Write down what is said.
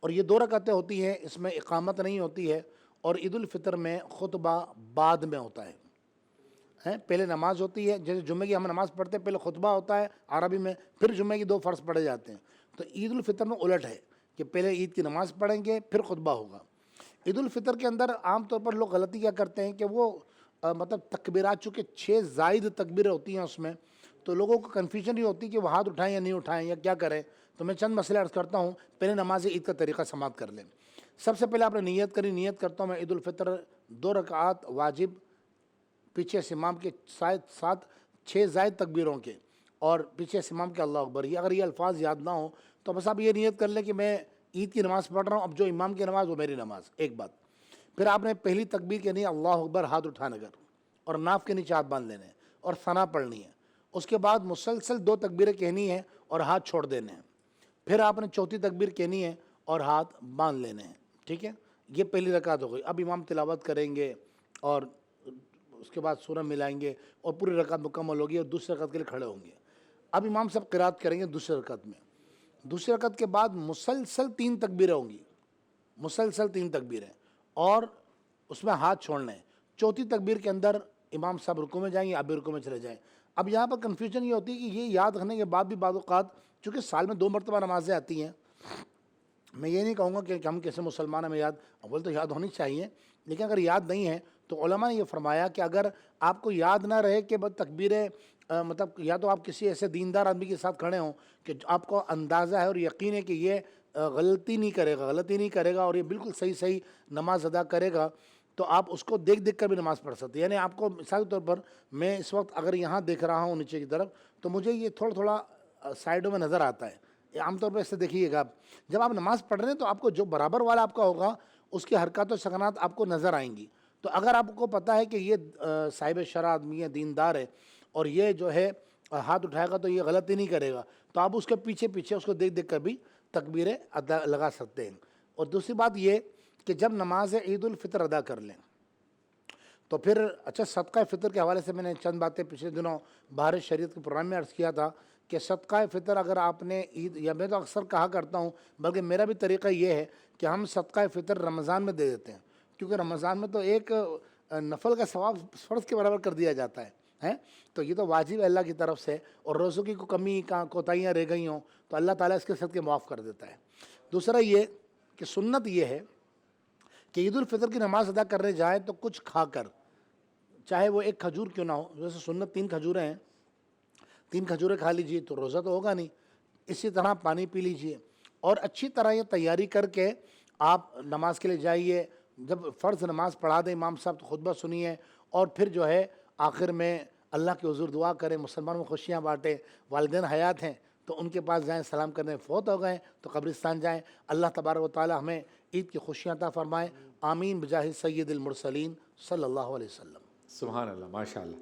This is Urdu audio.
اور یہ 2 رکعتیں ہوتی ہیں، اس میں اقامت نہیں ہوتی ہے، اور عید الفطر میں خطبہ بعد میں ہوتا ہے پہلے نماز ہوتی ہے، جیسے جمعے کی ہم نماز پڑھتے ہیں پہلے خطبہ ہوتا ہے عربی میں، پھر جمعے کی 2 فرض پڑھے جاتے ہیں. تو عید الفطر میں الٹ ہے کہ پہلے عید کی نماز پڑھیں گے پھر خطبہ ہوگا. عید الفطر کے اندر عام طور پر لوگ غلطی کیا کرتے ہیں کہ وہ مطلب تکبیرات، چونکہ 6 زائد تکبیریں ہوتی ہیں اس میں، تو لوگوں کو کنفیوژن یہ ہوتی ہے کہ وہ ہاتھ اٹھائیں یا نہیں اٹھائیں یا کیا کریں. تو میں چند مسئلے عرض کرتا ہوں، پہلے نماز عید کا طریقہ سماعت کر لیں. سب سے پہلے آپ نے نیت کری، نیت کرتا ہوں میں عید الفطر 2 رکعات واجب پیچھے سے امام کے ساتھ 6 زائد تکبیروں کے، اور پیچھے سے امام کے اللہ اکبر. یہ اگر یہ الفاظ یاد نہ ہوں تو بس آپ یہ نیت کر لیں کہ میں عید کی نماز پڑھ رہا ہوں، اب جو امام کی نماز وہ میری نماز. ایک بات. پھر آپ نے پہلی تکبیر کہنی ہے اللہ اکبر، ہاتھ اٹھانے کر، اور ناف کے نیچے ہاتھ باندھ لینے ہیں اور ثنا پڑھنی ہے. اس کے بعد مسلسل 2 تکبیریں کہنی ہیں اور ہاتھ چھوڑ دینے ہیں. پھر آپ نے چوتھی تکبیر کہنی ہے اور ہاتھ باندھ لینے ہیں. ٹھیک ہے، یہ پہلی رکعت ہو گئی. اب امام تلاوت کریں گے اور اس کے بعد سورہ ملائیں گے اور پوری رکعت مکمل ہوگی اور دوسری رکعت کے لیے کھڑے ہوں گے. اب امام صاحب قرات کریں گے دوسری رکعت میں. دوسری رکعت کے بعد مسلسل 3 تکبیریں ہوں گی، مسلسل 3 تکبیریں، اور اس میں ہاتھ چھوڑنے ہیں. چوتھی تکبیر کے اندر امام صاحب رکوع میں جائیں گے، آپ بھی رکوع میں چلے جائیں. اب یہاں پر کنفیوژن یہ ہوتی ہے کہ یہ یاد رکھنے کے بعد بھی بعض اوقات، چونکہ سال میں 2 مرتبہ نمازیں آتی ہیں، میں یہ نہیں کہوں گا کہ ہم کیسے مسلمان ہمیں یاد، اول تو یاد ہونی چاہیے، لیکن اگر یاد نہیں ہے تو علماء نے یہ فرمایا کہ اگر آپ کو یاد نہ رہے کہ بس تکبیریں، مطلب یا تو آپ کسی ایسے دیندار آدمی کے ساتھ کھڑے ہوں کہ آپ کو اندازہ ہے اور یقین ہے کہ یہ غلطی نہیں کرے گا اور یہ بالکل صحیح نماز ادا کرے گا، تو آپ اس کو دیکھ کر بھی نماز پڑھ سکتے ہیں. یعنی آپ کو مثال کے طور پر میں اس وقت اگر یہاں دیکھ رہا ہوں نیچے کی طرف، تو مجھے یہ تھوڑا سائڈوں میں نظر آتا ہے. عام طور پہ اس سے دیکھیے گا، جب آپ نماز پڑھ رہے ہیں تو آپ کو جو برابر والا آپ کا ہوگا اس کی حرکات و سکنات آپ کو نظر آئیں گی. تو اگر آپ کو پتہ ہے کہ یہ صاحب شرع آدمی ہے، دیندار ہے، اور یہ جو ہے ہاتھ اٹھائے گا تو یہ غلطی نہیں کرے گا، تو آپ اس کے پیچھے اس کو دیکھ کر بھی تکبیریں لگا سکتے ہیں. اور دوسری بات یہ کہ جب نماز عید الفطر ادا کر لیں تو پھر اچھا، صدقہ فطر کے حوالے سے میں نے چند باتیں پچھلے دنوں باہر شریعت کے پروگرام میں عرض کیا تھا کہ صدقہ فطر اگر آپ نے عید، یا میں تو اکثر کہا کرتا ہوں، بلکہ میرا بھی طریقہ یہ ہے کہ ہم صدقہ فطر رمضان میں دے دیتے ہیں، کیونکہ رمضان میں تو ایک نفل کا ثواب فرض کے برابر کر دیا جاتا ہے. تو یہ تو واجب ہے اللہ کی طرف سے، اور روزوں کی کمی کوتاہیاں رہ گئی ہوں تو اللہ تعالیٰ اس کے صدقے معاف کر دیتا ہے. دوسرا یہ کہ سنت یہ ہے کہ عید الفطر کی نماز ادا کرنے جائیں تو کچھ کھا کر، چاہے وہ 1 کھجور کیوں نہ ہو، جیسے سنت 3 کھجوریں ہیں، 3 کھجوریں کھا لیجئے تو روزہ تو ہوگا نہیں. اسی طرح پانی پی لیجئے، اور اچھی طرح یہ تیاری کر کے آپ نماز کے لیے جائیے. جب فرض نماز پڑھا دیں امام صاحب تو خطبہ سنیے، اور پھر جو ہے آخر میں اللہ کے حضور دعا کریں، مسلمانوں میں خوشیاں بانٹیں. والدین حیات ہیں تو ان کے پاس جائیں، سلام کرنے، فوت ہو گئے تو قبرستان جائیں. اللہ تبارک و تعالی ہمیں عید کی خوشیاں عطا فرمائیں. آمین بجاہ سید المرسلین صلی اللہ علیہ وسلم. سبحان اللہ، ماشاء اللہ.